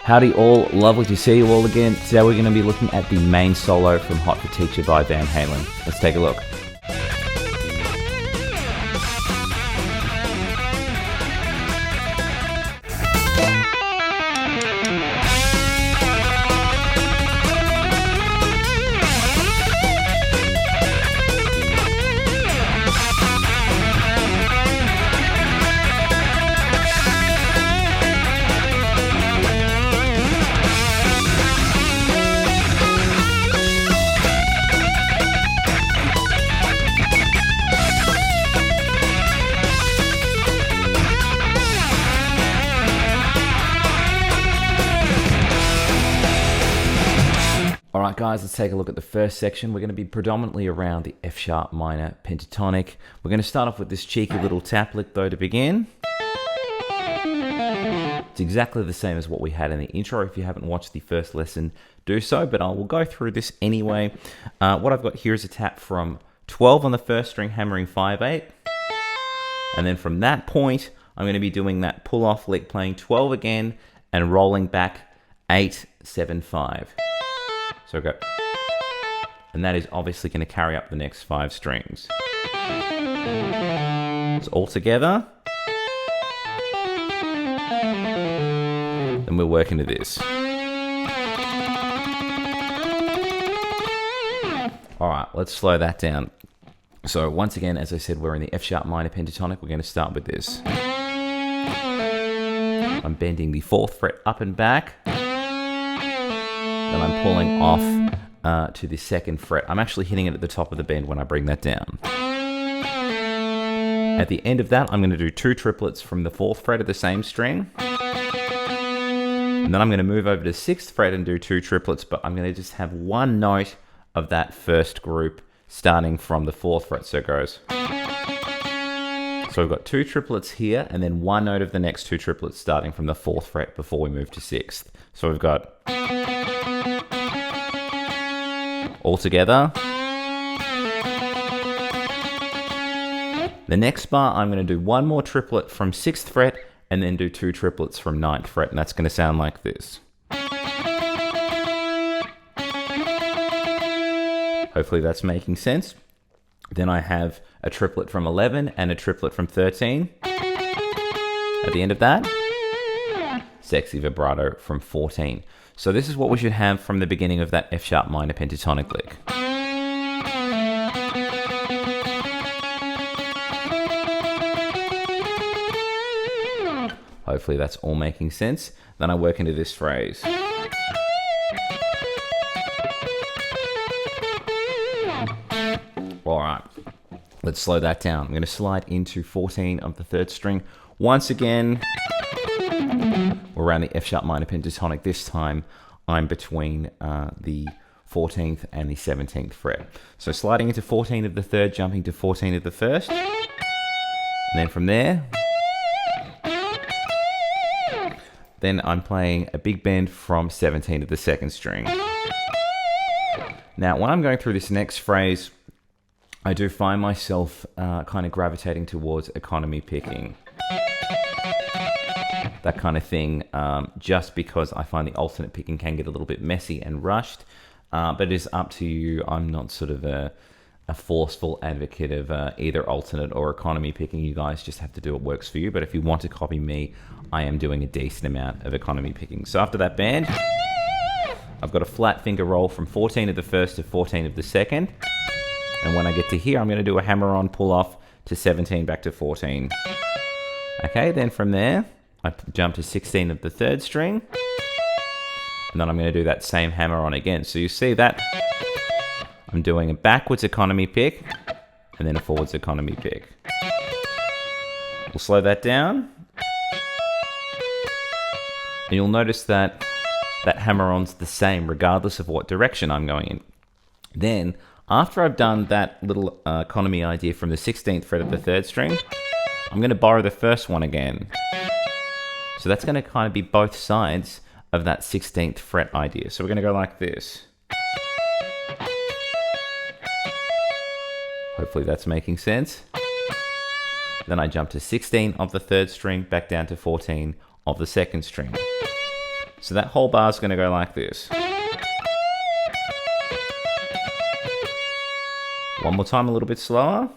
Howdy all, lovely to see you all again. Today we're going to be looking at the main solo from Hot for Teacher by Van Halen. Let's take a look. Alright guys, let's take a look at the first section. We're going to be predominantly around the F sharp minor pentatonic. We're going to start off with this cheeky little tap lick though to begin. It's exactly the same as what we had in the intro. If you haven't watched the first lesson, do so, but I will go through this anyway. What I've got here is a tap from 12 on the first string, hammering 5-8. And then from that point, I'm going to be doing that pull-off lick, playing 12 again, and rolling back 8-7-5. So go, and that is obviously going to carry up the next 5 strings. So all together, then we'll work into this. All right, let's slow that down. So once again, as I said, we're in the F sharp minor pentatonic. We're going to start with this. I'm bending the 4th fret up and back. Then I'm pulling off to the 2nd fret. I'm actually hitting it at the top of the bend when I bring that down. At the end of that, I'm going to do 2 triplets from the 4th fret of the same string. And then I'm going to move over to 6th fret and do 2 triplets, but I'm going to just have one note of that first group starting from the 4th fret. So it goes. So we've got 2 triplets here, and then one note of the next 2 triplets starting from the 4th fret before we move to 6th. So we've got all together. The next bar, I'm going to do one more triplet from 6th fret and then do 2 triplets from 9th fret, and that's going to sound like this. Hopefully that's making sense. Then I have a triplet from 11 and a triplet from 13. At the end of that, sexy vibrato from 14. So this is what we should have from the beginning of that F sharp minor pentatonic lick. Hopefully that's all making sense. Then I work into this phrase. All right, let's slow that down. I'm going to slide into 14 of the 3rd string. Once again, we're around the F sharp minor pentatonic. This time I'm between the 14th and the 17th fret. So sliding into 14 of the 3rd, jumping to 14 of the 1st. And then from there, then I'm playing a big bend from 17 of the 2nd string. Now, when I'm going through this next phrase, I do find myself kind of gravitating towards economy picking. That kind of thing, just because I find the alternate picking can get a little bit messy and rushed, but it is up to you. I'm not sort of a forceful advocate of either alternate or economy picking. You guys just have to do what works for you, but if you want to copy me, I am doing a decent amount of economy picking. So after that bend, I've got a flat finger roll from 14 of the 1st to 14 of the 2nd, and when I get to here, I'm going to do a hammer-on pull-off to 17 back to 14. Okay, then from there, I jump to 16 of the 3rd string, and then I'm going to do that same hammer-on again. So you see that I'm doing a backwards economy pick, and then a forwards economy pick. We'll slow that down, and you'll notice that that hammer-on's the same regardless of what direction I'm going in. Then, after I've done that little economy idea from the 16th fret of the 3rd string, I'm going to borrow the first one again. So that's going to kind of be both sides of that 16th fret idea. So we're going to go like this. Hopefully that's making sense. Then I jump to 16 of the 3rd string, back down to 14 of the 2nd string. So that whole bar is going to go like this. One more time, a little bit slower.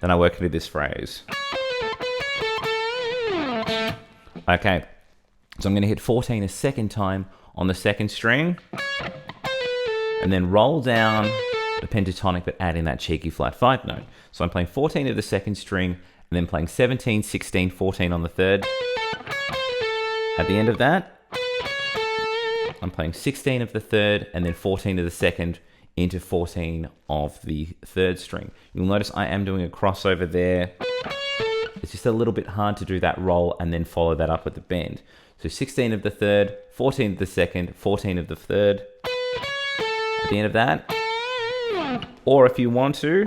Then I work into this phrase. Okay, so I'm going to hit 14 a second time on the second string, and then roll down the pentatonic, but add in that cheeky flat 5 note. So I'm playing 14 of the second string, and then playing 17, 16, 14 on the third. At the end of that, I'm playing 16 of the third, and then 14 of the second into 14 of the third string. You'll notice I am doing a crossover there. It's just a little bit hard to do that roll and then follow that up with the bend. So 16 of the third, 14 of the second, 14 of the third. At the end of that, or if you want to,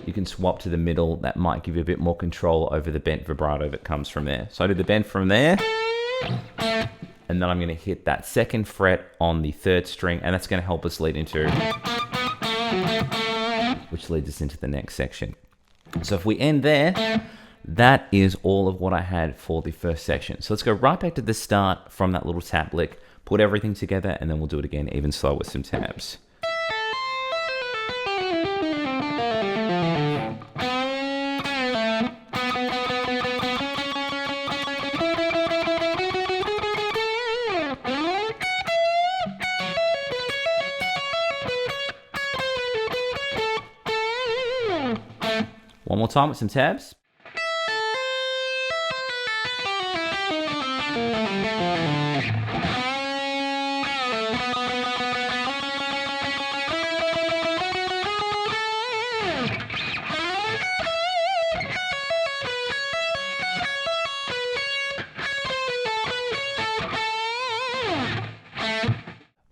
you can swap to the middle. That might give you a bit more control over the bent vibrato that comes from there. So I do the bend from there, and then I'm going to hit that second fret on the third string, and that's going to help us lead into, which leads us into the next section. So if we end there, that is all of what I had for the first section. So let's go right back to the start from that little tap lick, put everything together, and then we'll do it again even slower with some tabs. One more time with some tabs.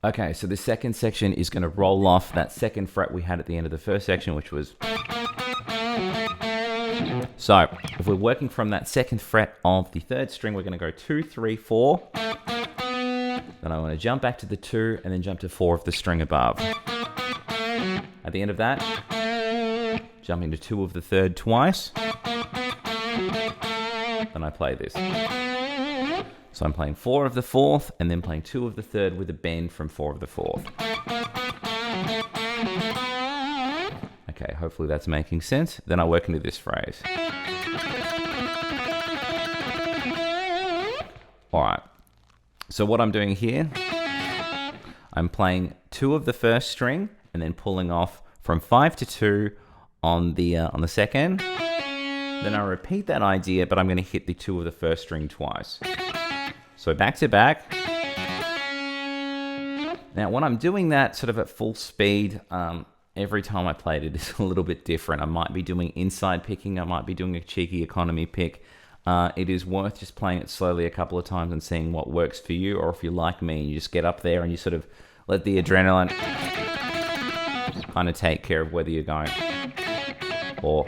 Okay, so the second section is going to roll off that second fret we had at the end of the first section, which was... So, if we're working from that second fret of the third string, we're going to go 2, 3, 4. Then I want to jump back to the 2 and then jump to 4 of the string above. At the end of that, jump into 2 of the third twice. Then I play this. So I'm playing 4 of the 4th and then playing 2 of the 3rd with a bend from 4 of the 4th. Okay, hopefully that's making sense. Then I work into this phrase. All right. So what I'm doing here, I'm playing 2 of the first string and then pulling off from 5 to 2 on the second. Then I repeat that idea, but I'm going to hit the 2 of the first string twice. So back to back. Now, when I'm doing that sort of at full speed, every time I played it is a little bit different. I might be doing inside picking. I might be doing a cheeky economy pick. It is worth just playing it slowly a couple of times and seeing what works for you. Or if you're like me, you just get up there and you sort of let the adrenaline kind of take care of whether you're going, or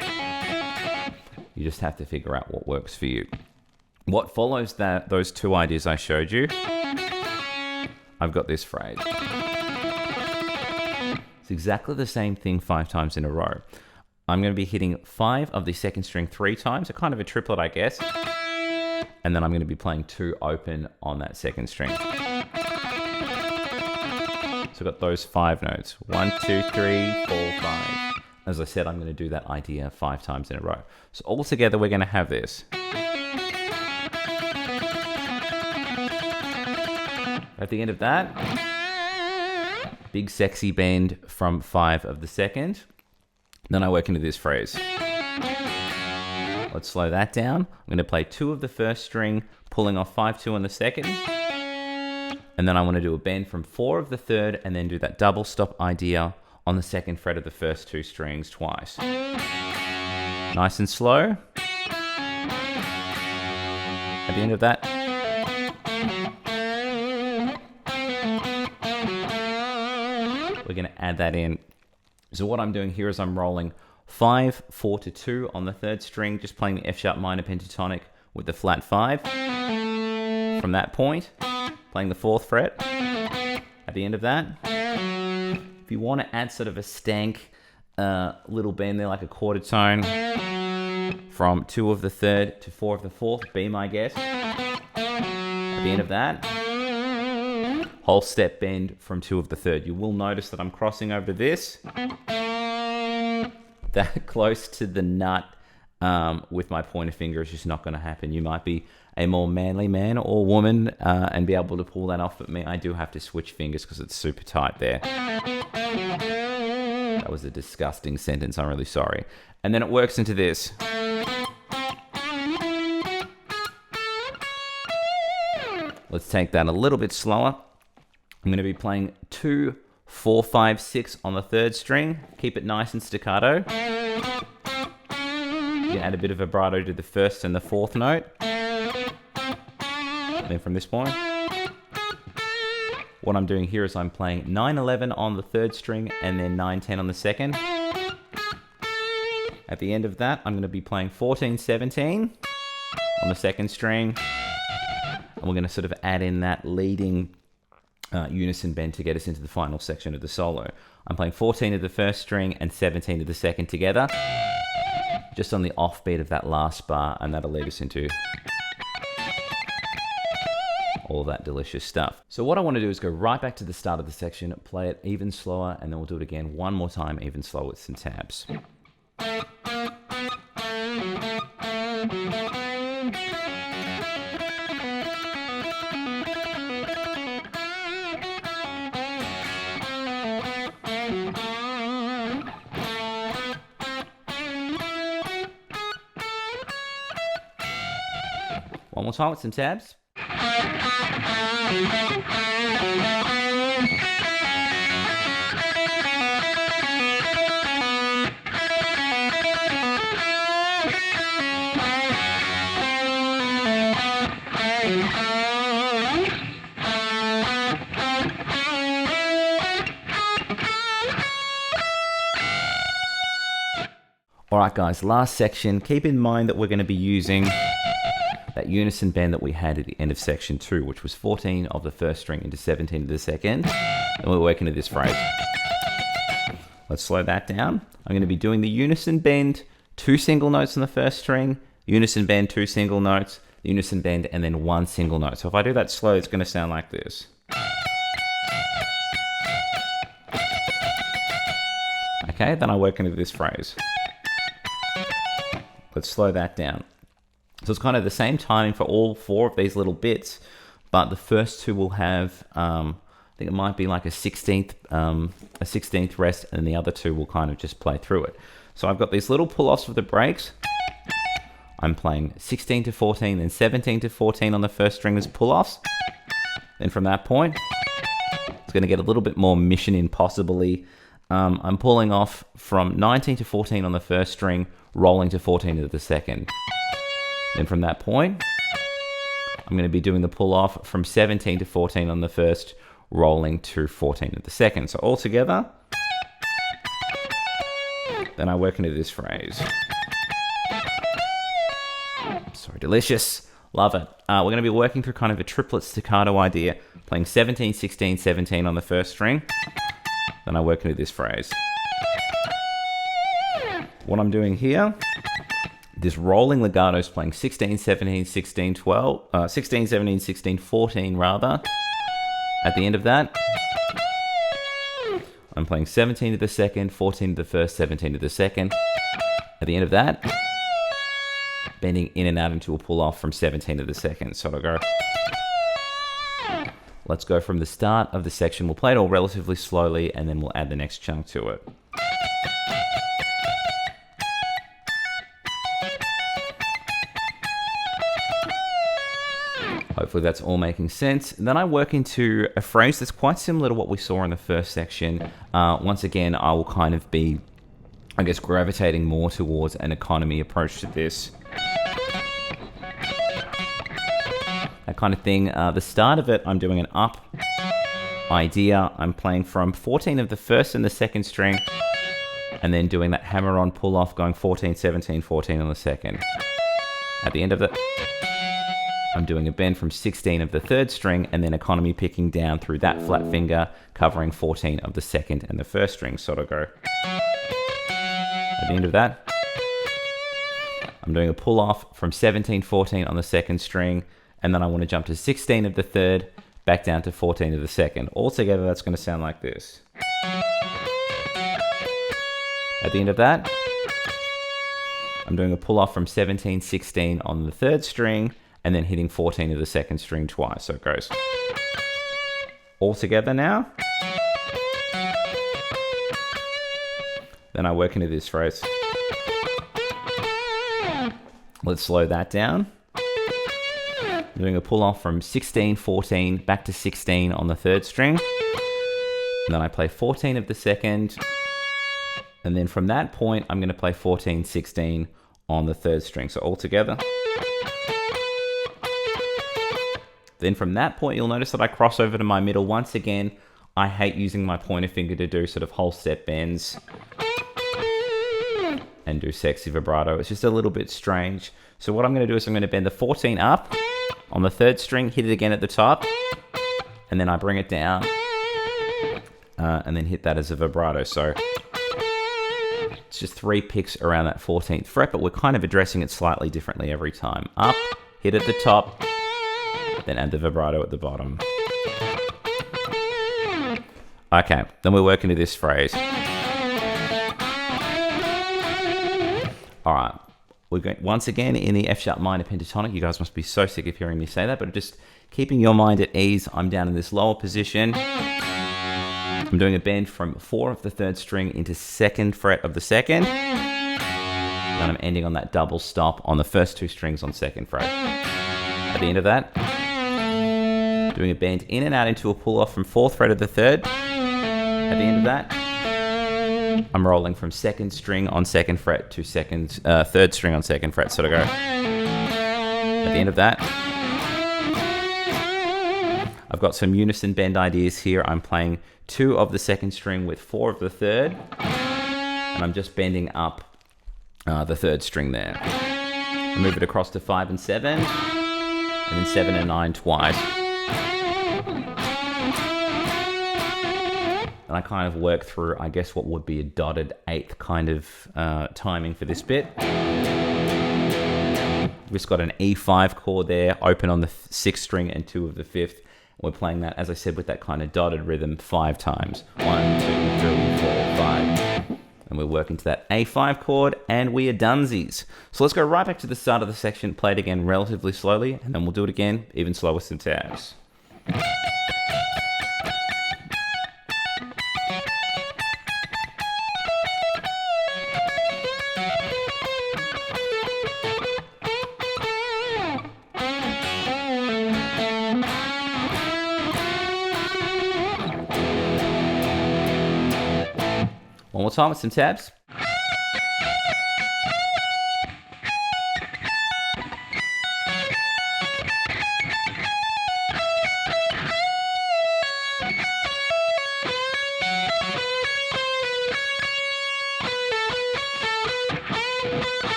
you just have to figure out what works for you. What follows those 2 ideas I showed you, I've got this phrase. It's exactly the same thing 5 times in a row. I'm going to be hitting 5 of the second string 3 times, so kind of a triplet, I guess. And then I'm going to be playing 2 open on that second string. So I've got those 5 notes. 1, 2, 3, 4, 5. As I said, I'm going to do that idea 5 times in a row. So all together, we're going to have this. At the end of that, big sexy bend from 5 of the second. Then I work into this phrase. Let's slow that down. I'm going to play 2 of the first string, pulling off 5, 2 on the second. And then I want to do a bend from 4 of the third and then do that double stop idea on the second fret of the first 2 strings twice. Nice and slow. At the end of that, we're going to add that in. So what I'm doing here is I'm rolling 5, 4 to 2 on the third string, just playing the F sharp minor pentatonic with the flat 5. From that point, playing the 4th fret. At the end of that, if you want to add sort of a stank little bend there, like a quarter tone from 2 of the 3rd to 4 of the 4th, be my guest. At the end of that, whole step bend from 2 of the 3rd. You will notice that I'm crossing over this, that close to the nut with my pointer finger is just not going to happen. You might be a more manly man or woman and be able to pull that off, but me, I do have to switch fingers because it's super tight there. That was a disgusting sentence, I'm really sorry. And then it works into this. Let's take that a little bit slower. I'm going to be playing 2, 4, 5, 6 on the 3rd string. Keep it nice and staccato. You add a bit of vibrato to the 1st and the 4th note. And then from this point, what I'm doing here is I'm playing 9, 11 on the 3rd string and then 9, 10 on the 2nd. At the end of that, I'm going to be playing 14, 17 on the 2nd string. And we're going to sort of add in that leading unison bend to get us into the final section of the solo. I'm playing 14 of the 1st string and 17 of the 2nd together, just on the offbeat of that last bar, and that'll lead us into all that delicious stuff. So what I want to do is go right back to the start of the section, play it even slower, and then we'll do it again one more time, even slower with some tabs. One more time with some tabs. Alright guys, last section. Keep in mind that we're going to be using that unison bend that we had at the end of section 2, which was 14 of the 1st string into 17 of the 2nd, and we're working to this phrase. Let's slow that down. I'm going to be doing the unison bend, 2 single notes on the 1st string, unison bend, 2 single notes, unison bend, and then 1 single note. So if I do that slow, it's going to sound like this. Okay, then I work into this phrase. Let's slow that down. So it's kind of the same timing for all 4 of these little bits, but the first 2 will have, I think it might be like a 16th rest, and the other 2 will kind of just play through it. So I've got these little pull-offs of the breaks. I'm playing 16 to 14, then 17 to 14 on the 1st string as pull-offs. Then from that point, it's going to get a little bit more mission impossibly. I'm pulling off from 19 to 14 on the 1st string, rolling to 14 to the 2nd. Then from that point, I'm going to be doing the pull off from 17 to 14 on the 1st, rolling to 14 of the 2nd. So all together, then I work into this phrase. So delicious. Love it. We're going to be working through kind of a triplet staccato idea, playing 17, 16, 17 on the 1st string. Then I work into this phrase. What I'm doing here, this rolling legato is playing 16, 17, 16, 12, 16, 17, 16, 14 rather. At the end of that, I'm playing 17 to the 2nd, 14 to the 1st, 17 to the 2nd. At the end of that, bending in and out into a pull off from 17 to the 2nd. So I'll go. Let's go from the start of the section. We'll play it all relatively slowly, and then we'll add the next chunk to it. Hopefully that's all making sense. And then I work into a phrase that's quite similar to what we saw in the 1st section. Once again, I will kind of be, I guess, gravitating more towards an economy approach to this. That kind of thing. The start of it, I'm doing an up idea. I'm playing from 14 of the 1st and the 2nd string, and then doing that hammer-on pull-off, going 14, 17, 14 on the 2nd. At the end of it, I'm doing a bend from 16 of the 3rd string, and then economy picking down through that flat finger, covering 14 of the 2nd and the 1st string. So it'll go. At the end of that, I'm doing a pull off from 17, 14 on the second string, and then I want to jump to 16 of the third, back down to 14 of the second. Altogether, that's going to sound like this. At the end of that, I'm doing a pull off from 17, 16 on the third string, and then hitting 14 of the second string twice. So it goes all together now. Then I work into this phrase. Let's slow that down. I'm doing a pull off from 16, 14, back to 16 on the third string. And then I play 14 of the second. And then from that point, I'm going to play 14, 16 on the third string. So all together. Then from that point, you'll notice that I cross over to my middle. Once again, I hate using my pointer finger to do sort of whole step bends and do sexy vibrato. It's just a little bit strange. So what I'm going to do is I'm going to bend the 14 up on the third string, hit it again at the top, and then I bring it down and then hit that as a vibrato. So it's just 3 picks around that 14th fret, but we're kind of addressing it slightly differently every time. Up, hit at the top, then add the vibrato at the bottom. Okay, then we're working to this phrase. All right, we're going once again in the F sharp minor pentatonic. You guys must be so sick of hearing me say that, but just keeping your mind at ease. I'm down in this lower position. I'm doing a bend from 4 of the third string into 2nd fret of the second. And I'm ending on that double stop on the first 2 strings on 2nd fret. At the end of that, doing a bend in and out into a pull off from 4th fret of the third. At the end of that, I'm rolling from 2nd string on 2nd fret to 3rd string on 2nd fret. So to go. At the end of that, I've got some unison bend ideas here. I'm playing 2 of the 2nd string with 4 of the 3rd, and I'm just bending up the 3rd string there. I move it across to 5 and 7, and then 7 and 9 twice. And I kind of work through, I guess, what would be a dotted 8th kind of timing for this bit. We've just got an E5 chord there, open on the 6th string and 2 of the 5th. We're playing that, as I said, with that kind of dotted rhythm 5 times. 1, 2, 3, 4, 5. And we're working to that A5 chord, and we are dunsies. So let's go right back to the start of the section, play it again relatively slowly, and then we'll do it again, even slower with some tabs. One more time with some tabs.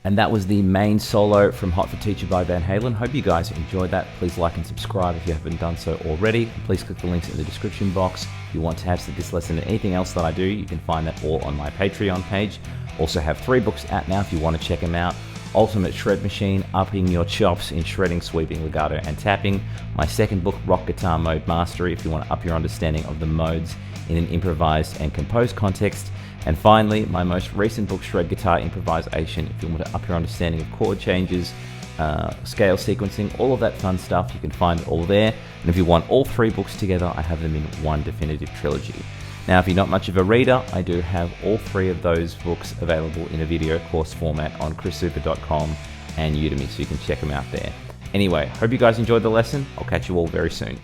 And that was the main solo from Hot for Teacher by Van Halen. Hope you guys enjoyed that. Please like and subscribe if you haven't done so already. Please click the links in the description box. If you want tabs to this lesson and anything else that I do, you can find that all on my Patreon page. Also have 3 books out now if you want to check them out. Ultimate Shred Machine, upping your chops in shredding, sweeping, legato, and tapping. My second book, Rock Guitar Mode Mastery, if you want to up your understanding of the modes in an improvised and composed context. And finally, my most recent book, Shred Guitar Improvisation, if you want to up your understanding of chord changes, scale sequencing, all of that fun stuff, you can find it all there. And if you want all 3 books together, I have them in one definitive trilogy. Now, if you're not much of a reader, I do have all 3 of those books available in a video course format on chriszoupa.com and Udemy, so you can check them out there. Anyway, hope you guys enjoyed the lesson. I'll catch you all very soon.